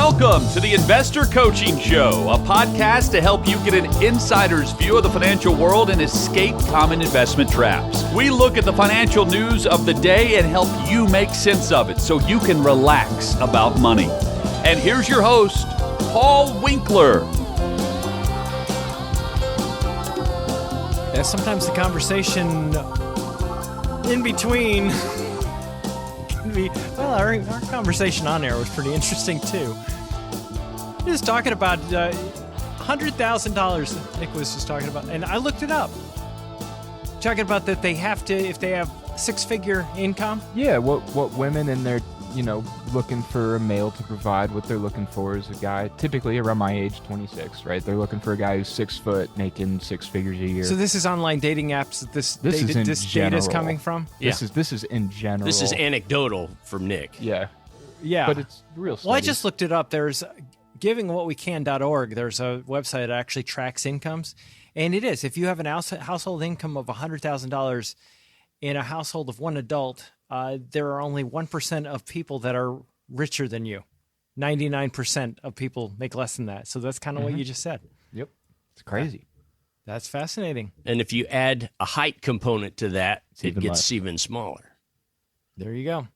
Welcome to the Investor Coaching Show, a podcast to help you get an insider's view of the financial world and escape common investment traps. We look at the financial news of the day and help you make sense of it so you can relax about money. And here's your host, Paul Winkler. Yeah, sometimes the conversation in between can be, well, our conversation on air was pretty interesting too. Just talking about $100,000 Nick was just talking about, and I looked it up. Talking about that they have to, if they have six-figure income. Yeah, what women and they're, looking for a male to provide, what they're looking for is a guy, typically around my age, 26, right? They're looking for a guy who's 6 foot, making six figures a year. So this is online dating apps that this data is coming from? This is in general. This is anecdotal from Nick. Yeah. Yeah. But it's real studies. Well, I just looked it up. There's givingwhatwecan.org. There's a website that actually tracks incomes. And it is. If you have an household income of $100,000 in a household of one adult, there are only 1% of people that are richer than you. 99% of people make less than that. So that's kind of what you just said. Yep. It's crazy. That's fascinating. And if you add a height component to that, it even gets less. even smaller. There you go.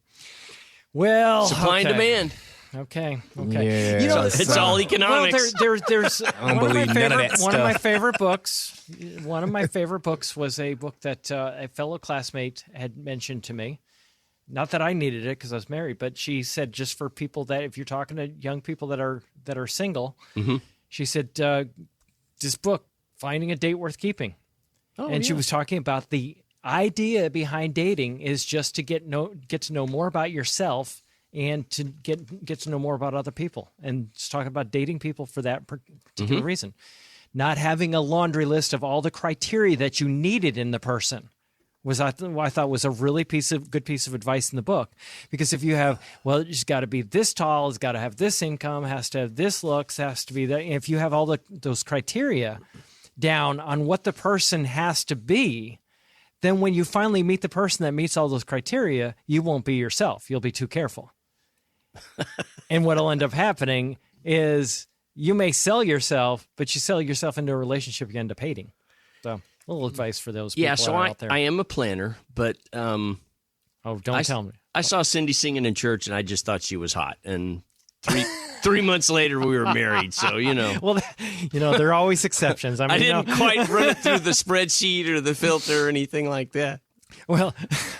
Well, Supply and demand. Okay. Yeah. It's all economics. Well, there's don't believe none of that one of my stuff. favorite books. One of my favorite books was a book that a fellow classmate had mentioned to me. Not that I needed it because I was married, but she said just for people that, if you're talking to young people that are single, she said this book, Finding a Date Worth Keeping, she was talking about the idea behind dating is just to get to know more about yourself and to get to know more about other people, and just talking about dating people for that particular reason, not having a laundry list of all the criteria that you needed in the person. I thought was a really good piece of advice in the book. Because if you have, it's got to be this tall, it's got to have this income, has to have this looks, has to be that. If you have all those criteria down on what the person has to be, then when you finally meet the person that meets all those criteria, you won't be yourself. You'll be too careful. And what'll end up happening is you may sell yourself, but you sell yourself into a relationship, you end up hating. So, a little advice for those people out there. I am a planner, but don't tell me. I saw Cindy singing in church, and I just thought she was hot. And 3 months later, we were married. So Well, there are always exceptions. I didn't quite run it through the spreadsheet or the filter or anything like that. Well,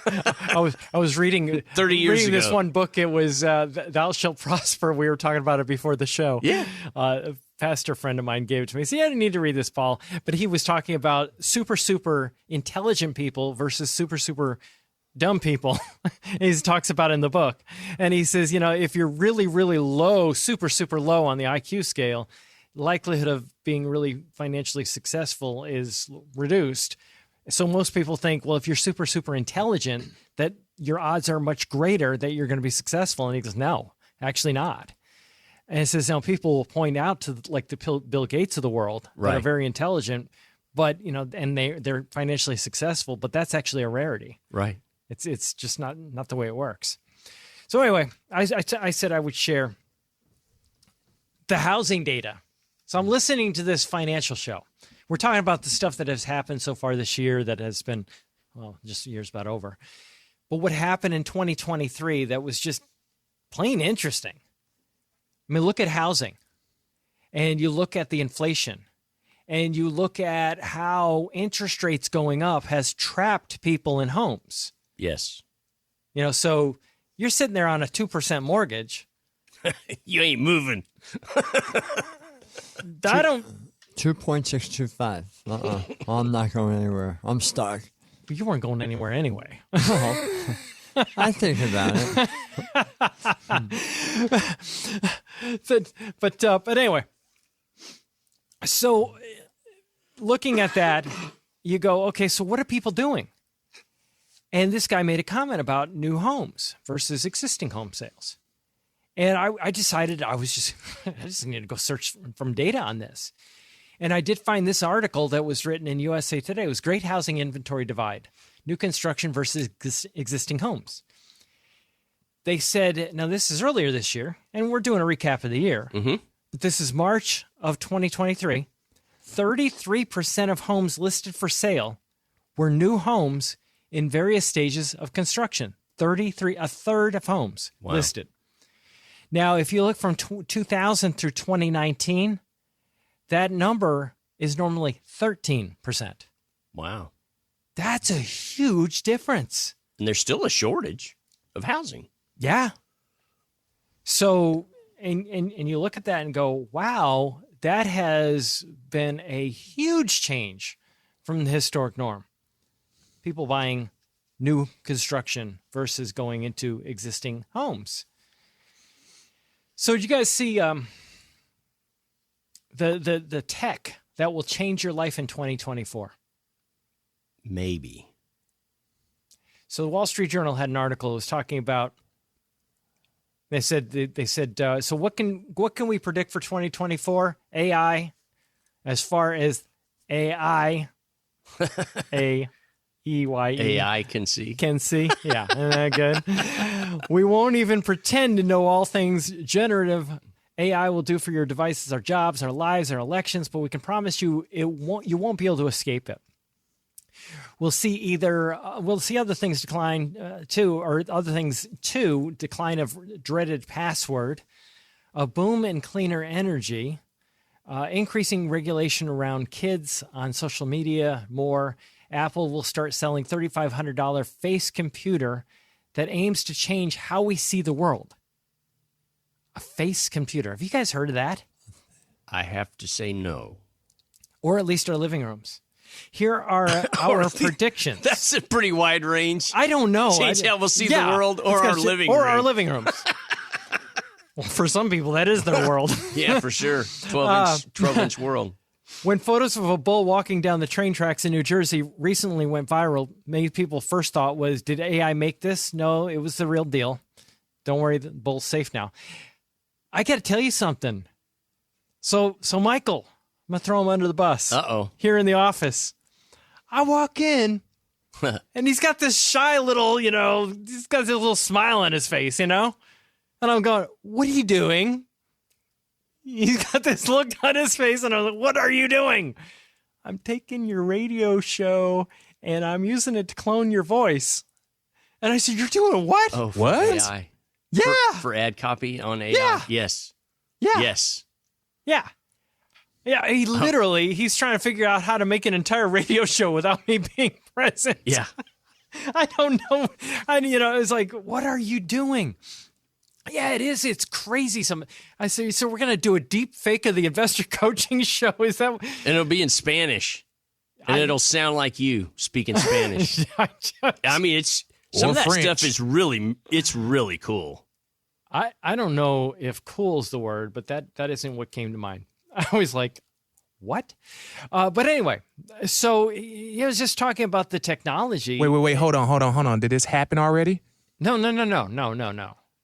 I was reading 30 years ago. This one book. It was Thou Shalt Prosper. We were talking about it before the show. Yeah. A pastor friend of mine gave it to me. So I didn't need to read this, Paul. But he was talking about super intelligent people versus super dumb people. He talks about it in the book. And he says, if you're really, really low, super low on the IQ scale, likelihood of being really financially successful is reduced. So most people think, well, if you're super intelligent, that your odds are much greater that you're going to be successful. And he goes, no, actually not. And it says, people will point out to like the Bill Gates of the world that are very intelligent, but and they're financially successful, but that's actually a rarity. Right. It's just not the way it works. So anyway, I said I would share the housing data. So I'm listening to this financial show. We're talking about the stuff that has happened so far this year that has been, just the year's about over. But what happened in 2023 that was just plain interesting. I mean, look at housing, and you look at the inflation, and you look at how interest rates going up has trapped people in homes. Yes. So you're sitting there on a 2% mortgage. You ain't moving. I don't. 2.625. I'm not going anywhere. I'm stuck. But you weren't going anywhere anyway. I think about it. But anyway, so looking at that, you go, okay, so what are people doing? And this guy made a comment about new homes versus existing home sales. And I decided I just need to go search from data on this. And I did find this article that was written in USA Today. It was Great Housing Inventory Divide, New Construction versus Existing Homes. they said, now this is earlier this year, and we're doing a recap of the year. But this is March of 2023. 33% of homes listed for sale were new homes in various stages of construction. 33, a third of homes listed. Now, if you look from 2000 through 2019, that number is normally 13%. Wow. That's a huge difference. And there's still a shortage of housing. Yeah. So, and you look at that and go, wow, that has been a huge change from the historic norm. People buying new construction versus going into existing homes. So did you guys see the tech that will change your life in 2024? Maybe. So the Wall Street Journal had an article that was talking about. They said so what can we predict for 2024? AI, as far as AI, A-E-Y-E. AI can see. Can see. Yeah, isn't that good? We won't even pretend to know all things generative AI will do for your devices, our jobs, our lives, our elections, but we can promise you you won't be able to escape it. We'll see other things decline decline of dreaded password, a boom in cleaner energy, increasing regulation around kids on social media, more. Apple will start selling $3,500 face computer that aims to change how we see the world. A face computer. Have you guys heard of that? I have to say no. Or at least our living rooms. Here are our predictions. That's a pretty wide range. I don't know. Change how we'll see the world or our living room. Or our living rooms. Well, for some people, that is their world. Yeah, for sure. 12-inch world. When photos of a bull walking down the train tracks in New Jersey recently went viral, many people first thought was, did AI make this? No, it was the real deal. Don't worry, the bull's safe now. I got to tell you something. So Michael, I'm going to throw him under the bus. Uh-oh. Here in the office. I walk in, and he's got this shy little, he's got this little smile on his face, And I'm going, what are you doing? He's got this look on his face, and I'm like, what are you doing? I'm taking your radio show, and I'm using it to clone your voice. And I said, you're doing what? Oh, for what? AI. Yeah. For ad copy on AI? Yeah. Yes. Yeah. Yes. Yeah. Yeah, he's trying to figure out how to make an entire radio show without me being present. Yeah. I don't know. It's like, what are you doing? Yeah, it is. It's crazy. I say, so we're going to do a deep fake of the investor coaching show. Is that? And it'll be in Spanish. And it'll sound like you speaking Spanish. I mean, some of that French. stuff is it's really cool. I don't know if cool is the word, but that isn't what came to mind. I was like, what? But anyway, so he was just talking about the technology. Wait. Hold on. Did this happen already? No.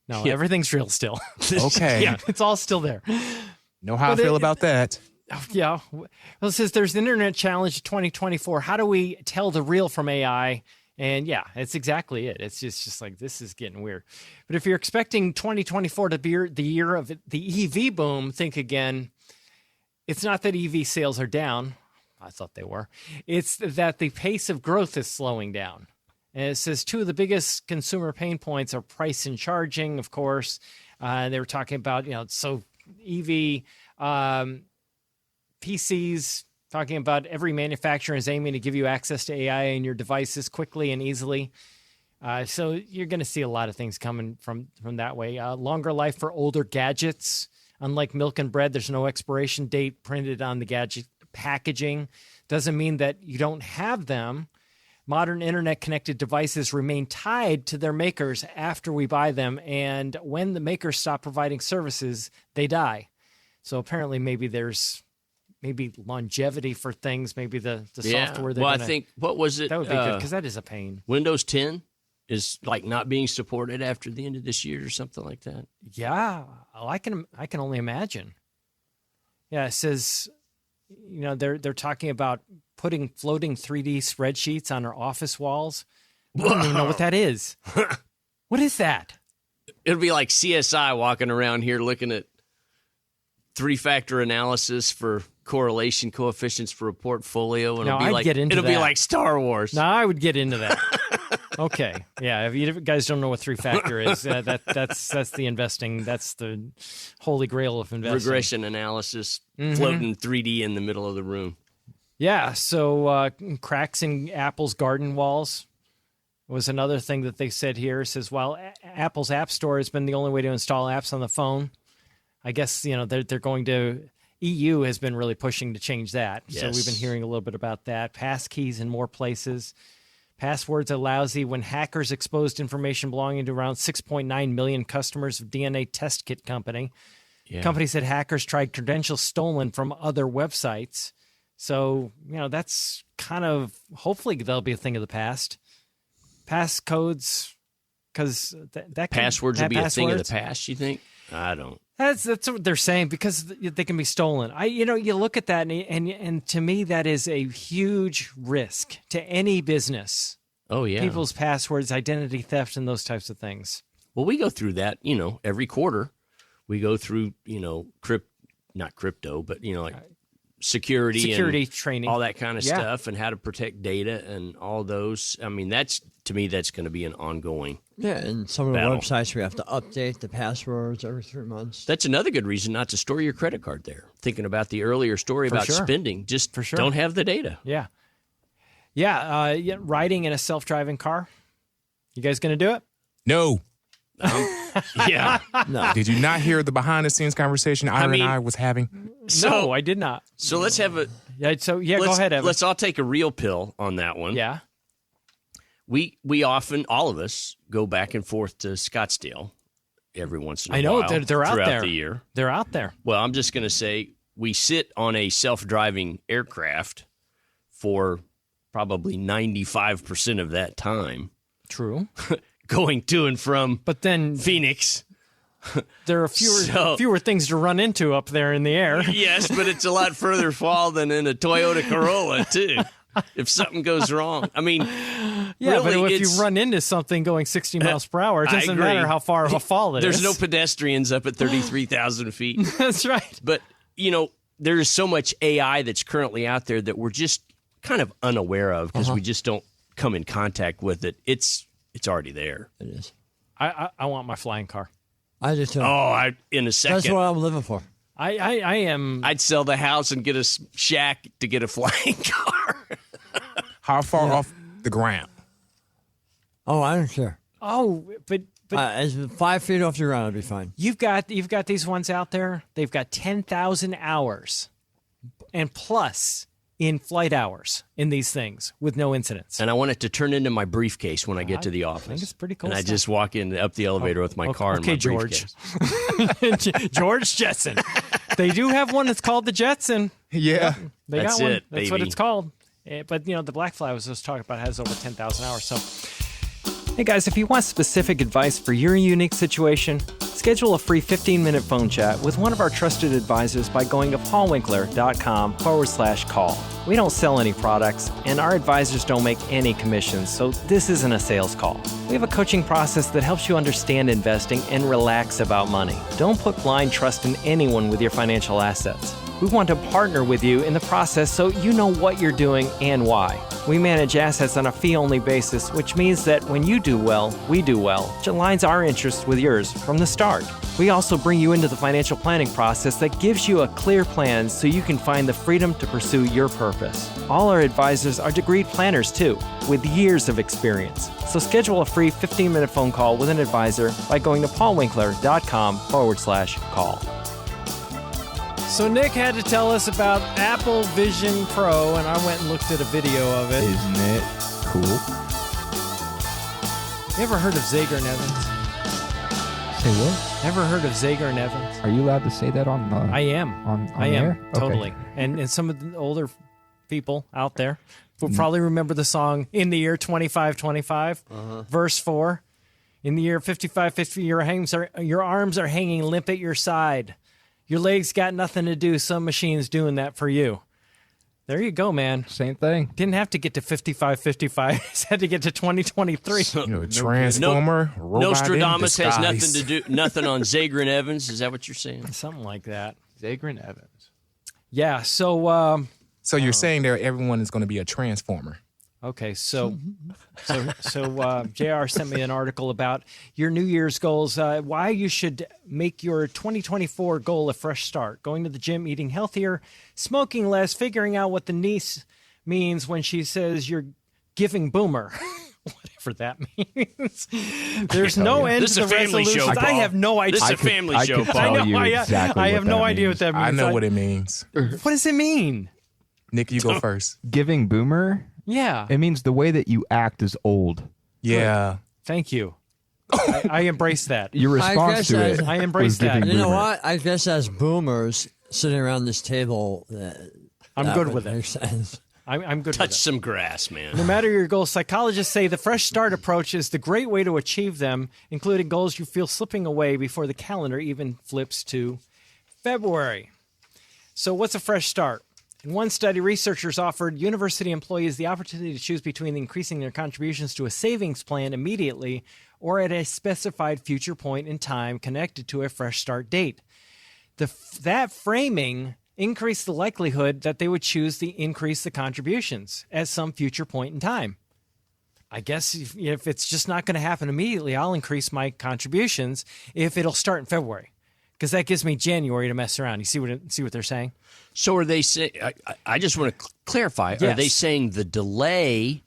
No, everything's real still. Okay. Yeah, it's all still there. Know how I feel about that. Yeah. Well, it says there's the Internet Challenge 2024. How do we tell the real from AI? And yeah, it's exactly it. It's just like, this is getting weird. But if you're expecting 2024 to be the year of the EV boom, think again. It's not that EV sales are down. I thought they were. It's that the pace of growth is slowing down. And it says two of the biggest consumer pain points are price and charging, of course. They were talking about, so EV PCs, talking about every manufacturer is aiming to give you access to AI in your devices quickly and easily. So you're going to see a lot of things coming from that way. Longer life for older gadgets. Unlike milk and bread, there's no expiration date printed on the gadget packaging. Doesn't mean that you don't have them. Modern internet-connected devices remain tied to their makers after we buy them, and when the makers stop providing services, they die. So apparently maybe there's longevity for things, maybe the software. Well, I think, what was it? That would be good, because that is a pain. Windows 10 is like not being supported after the end of this year or something like that. Yeah, I can only imagine. Yeah, it says, they're talking about putting floating 3D spreadsheets on our office walls. I don't even know what that is. What is that? It'll be like CSI walking around here looking at 3-factor analysis for correlation coefficients for a portfolio, and No, I'd get into it'll be that. like Star Wars. No, I would get into that. Okay, yeah. If you guys don't know what 3-factor is, that's the investing. That's the holy grail of investing. Regression analysis, floating 3D in the middle of the room. Yeah. So cracks in Apple's garden walls was another thing that they said here. It says while Apple's App Store has been the only way to install apps on the phone, I guess they're going to. EU has been really pushing to change that. So we've been hearing a little bit about that. Passkeys in more places. Passwords are lousy when hackers exposed information belonging to around 6.9 million customers of DNA Test Kit Company. Yeah. Company said hackers tried credentials stolen from other websites. So, that's kind of, hopefully that'll be a thing of the past. Passcodes, because that Passwords will be a thing of the passwords. past, you think? I don't. That's what they're saying, because they can be stolen. You look at that, and to me, that is a huge risk to any business. Oh, yeah. People's passwords, identity theft, and those types of things. Well, we go through that, every quarter. We go through, not crypto, but, like security and training, all that kind of Yeah. stuff, and how to protect data and all those. I mean, to me, that's going to be an ongoing. Yeah, and some of the Battle. websites we have to update the passwords every 3 months. That's another good reason not to store your credit card there. Thinking about the earlier story about sure. spending, just For sure. don't have the data. Yeah. Yeah. Riding in a self-driving car. You guys going to do it? No. Yeah. No. Did you not hear the behind-the-scenes conversation Ira mean- and I was having? No, I did not. So let's have a. Yeah. So go let's- ahead, Evan. Let's all take a real pill on that one. Yeah. We often, all of us, go back and forth to Scottsdale every once in a I know while. they're out throughout there. the year. They're out there. Well, I'm just going to say we sit on a self-driving aircraft for probably 95% of that time, True. going to and from But then Phoenix. there are So- fewer things to run into up there in the air. Yes, but it's a lot further fall than in a Toyota Corolla, too. If something goes wrong. I mean, Yeah, really, but if it's- you run into something going 60 miles per hour, it I doesn't agree. matter how far of a fall it there's is. no pedestrians up at 33,000 feet. That's right. But, there's so much AI that's currently out there that we're just kind of unaware of because we just don't come in contact with it. It's already there. It is. I want my flying car. I do too. Oh, in a second. That's what I'm living for. I am. I'd sell the house and get a shack to get a flying car. How far off the ground? Oh, I don't care. But As 5 feet off the ground, I'd be fine. you've got these ones out there. They've got 10,000 hours and plus in flight hours in these things with no incidents. And I want it to turn into my briefcase when I get to the office. I think it's pretty cool And I stuff. just walk up the elevator with my car and okay, my George. briefcase. George Jetson. They do have one that's called the Jetson. Yeah. They That's got one. it, That's what baby. it's called. But the Black Fly I was just talking about has over 10,000 hours. So, hey guys, if you want specific advice for your unique situation, schedule a free 15-minute phone chat with one of our trusted advisors by going to paulwinkler.com/call. We don't sell any products, and our advisors don't make any commissions, so this isn't a sales call. We have a coaching process that helps you understand investing and relax about money. Don't put blind trust in anyone with your financial assets. We want to partner with you in the process so you know what you're doing and why. We manage assets on a fee-only basis, which means that when you do well, we do well, which aligns our interests with yours from the start. We also bring you into the financial planning process that gives you a clear plan so you can find the freedom to pursue your purpose. All our advisors are degreed planners too, with years of experience. So schedule a free 15-minute phone call with an advisor by going to paulwinkler.com/call. So Nick had to tell us about Apple Vision Pro, and I went and looked at a video of it. Isn't it cool? You ever heard of Zager and Evans? Say what? Ever heard of Zager and Evans? Are you allowed to say that on? I am. On I am air? Okay. totally. And some of the older people out there will probably remember the song "In the Year 2525," verse 4. In the year 5550, your arms are hanging limp at your side. Your legs got nothing to do. Some machine's doing that for you. There you go, man. Same thing. Didn't have to get to 55. Just had to get to 2023. Transformer, robot in Nostradamus has disguise. nothing on Zagrin Evans. Is that what you're saying? Something like that. Zagrin Evans. Yeah. So, So you're saying there everyone is going to be a transformer? okay. So JR sent me an article about your New Year's goals, why you should make your 2024 goal a fresh start, going to the gym, eating healthier, smoking less, figuring out what the niece means when she says you're giving boomer. Whatever that means. There's no end This to is the a family show, resolutions. I Paul. have no idea. This is a family I show, could Paul. tell I know. you exactly I what have no that idea what means. that means. I know what it means. What does it mean? Nick, you go first. Giving boomer, Yeah. it means the way that you act is old. Yeah. Thank you. I embrace that. Your response guess to I- it I embrace was giving that. You know boomer. what? I guess as boomers sitting around this table, I'm that good would with make it. sense. I'm good Touch with it. some grass, man. No matter your goals, psychologists say the fresh start approach is the great way to achieve them, including goals you feel slipping away before the calendar even flips to February. So what's a fresh start? In one study, researchers offered university employees the opportunity to choose between increasing their contributions to a savings plan immediately or at a specified future point in time connected to a fresh start date. That framing increased the likelihood that they would choose to increase the contributions at some future point in time. I guess if it's just not going to happen immediately, I'll increase my contributions if it'll start in February, because that gives me January to mess around. You see what they're saying? So are they saying? I just want to clarify. Are Yes. they saying the delay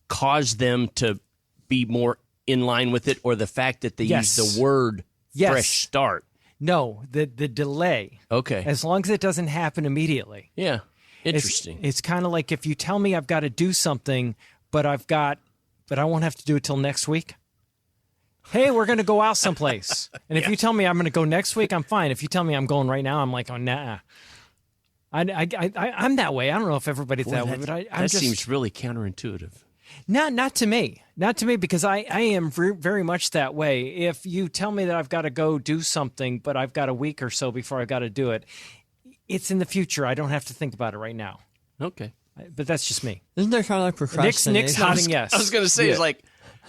caused them to be more in line with it, or the fact that they Yes. use the word Yes. fresh start? No, the delay. Okay. As long as it doesn't happen immediately. Yeah. It's- Interesting. It's kind of like if you tell me I've got to do something, but I won't have to do it till next week. Hey, we're going to go out someplace. And if you tell me I'm going to go next week, I'm fine. If you tell me I'm going right now, I'm like, oh, nah. I'm that way. I don't know if everybody's that way, but I'm that just seems really counterintuitive. not to me, because I am very much that way. If you tell me that I've got to go do something, but I've got a week or so before I've got to do it, it's in the future. I don't have to think about it right now. Okay. But that's just me. Isn't that kind of like procrastination? Nick's nodding yes. I was going to say,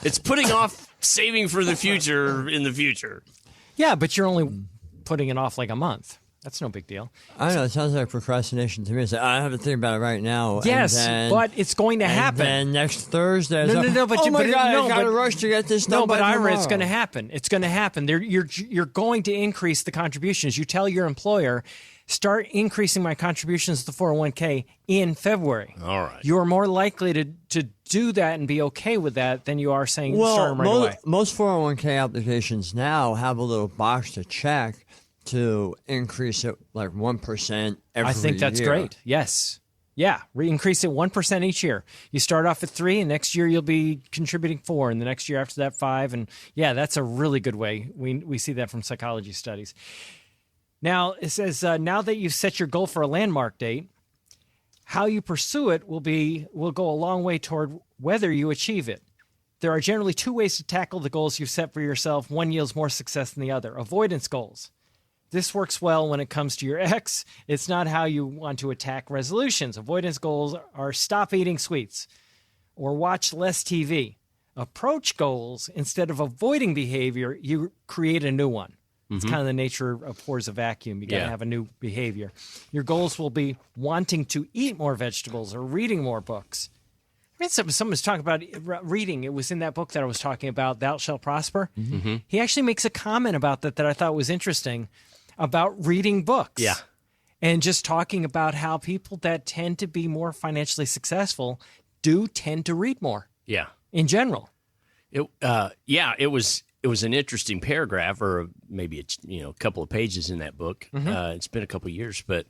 it's putting off saving for the future in the future. Yeah, but you're only putting it off like a month. That's no big deal. I don't know. It sounds like procrastination to me. It's like, I have to think about it right now. and Yes, then- but it's going to and happen. then next Thursday, it's No, like, no, but oh you- my but it- God, no, I got to but- rush to get this done No, but by Ira, it's tomorrow. going to happen. It's going to happen. You're going to increase the contributions. You tell your employer, start increasing my contributions to the 401k in February. All right. You're more likely to do that and be okay with that than you are saying start Well, them right away. most 401k applications now have a little box to check to increase it like 1% every I think that's year. great. Yes. Yeah, increase it 1% each year. You start off at 3, and next year you'll be contributing 4, and the next year after that 5, and yeah, that's a really good way. We see that from psychology studies. Now it says now that you've set your goal for a landmark date, how you pursue it will go a long way toward whether you achieve it. There are generally 2 ways to tackle the goals you've set for yourself. One yields more success than the other. Avoidance goals. This works well when it comes to your ex. It's not how you want to attack resolutions. Avoidance goals are stop eating sweets or watch less TV. Approach goals, instead of avoiding behavior, you create a new one. It's kind of the nature of pours a vacuum. You got to Yeah. have a new behavior. Your goals will be wanting to eat more vegetables or reading more books. I read someone was talking about reading. It was in that book that I was talking about, Thou Shalt Prosper. He actually makes a comment about that I thought was interesting, about reading books. Yeah. And just talking about how people that tend to be more financially successful do tend to read more Yeah. in general. It was an interesting paragraph, or maybe a couple of pages in that book. It's been a couple of years, but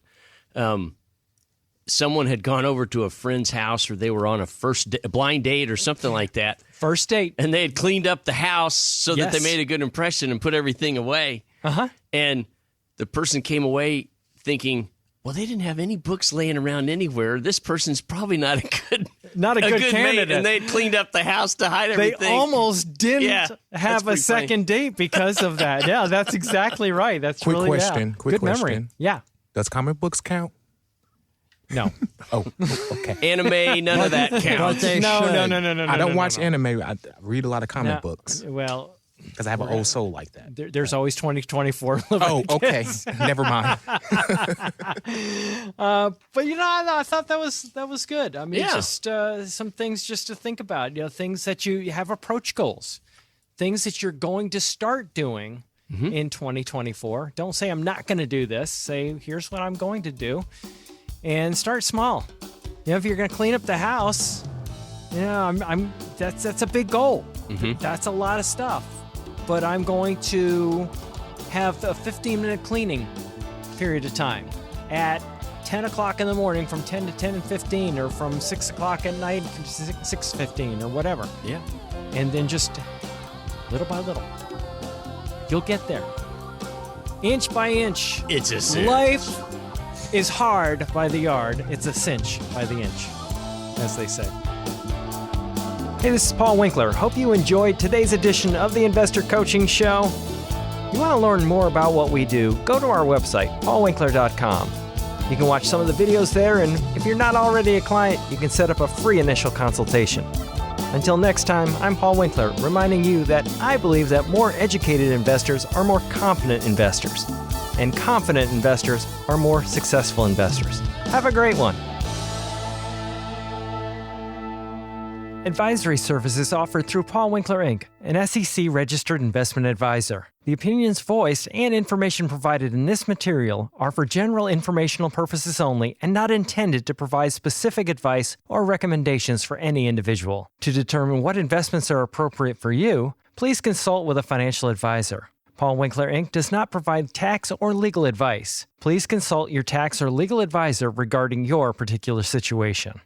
someone had gone over to a friend's house, or they were on a blind date or something like that, First date. and they had cleaned up the house so that they Yes. made a good impression and put everything away. Uh-huh. And the person came away thinking, well, they didn't have any books laying around anywhere. This person's probably not a good mate. candidate. And they had cleaned up the house to hide They everything. almost didn't Yeah, that's have a pretty funny. second date because of that. Yeah, that's exactly right. That's Quick really question, quick good memory. question. Yeah. Does comic books count? No. Oh, okay. Anime, none of that But counts. they No. should. I don't watch anime. I read a lot of comic No. books Well, because I have an old soul like that. there's always 2024. Oh, okay. Never mind. But I thought that was good. I mean, Yeah. just some things just to think about. Things that you have approach goals, things that you're going to start doing in 2024. Don't say I'm not going to do this. Say here's what I'm going to do, and start small. If you're going to clean up the house, that's a big goal. That's a lot of stuff. But I'm going to have a 15-minute cleaning period of time at 10 o'clock in the morning from 10 to 10:15, or from 6 o'clock at night from 6:15, or whatever. Yeah. And then just little by little, you'll get there. Inch by inch. It's a cinch. Life is hard by the yard. It's a cinch by the inch, as they say. Hey, this is Paul Winkler. Hope you enjoyed today's edition of the Investor Coaching Show. You want to learn more about what we do, go to our website, paulwinkler.com. You can watch some of the videos there, and if you're not already a client, you can set up a free initial consultation. Until next time, I'm Paul Winkler, reminding you that I believe that more educated investors are more confident investors, and confident investors are more successful investors. Have a great one. Advisory services offered through Paul Winkler, Inc., an SEC-registered investment advisor. The opinions voiced and information provided in this material are for general informational purposes only and not intended to provide specific advice or recommendations for any individual. To determine what investments are appropriate for you, please consult with a financial advisor. Paul Winkler, Inc. does not provide tax or legal advice. Please consult your tax or legal advisor regarding your particular situation.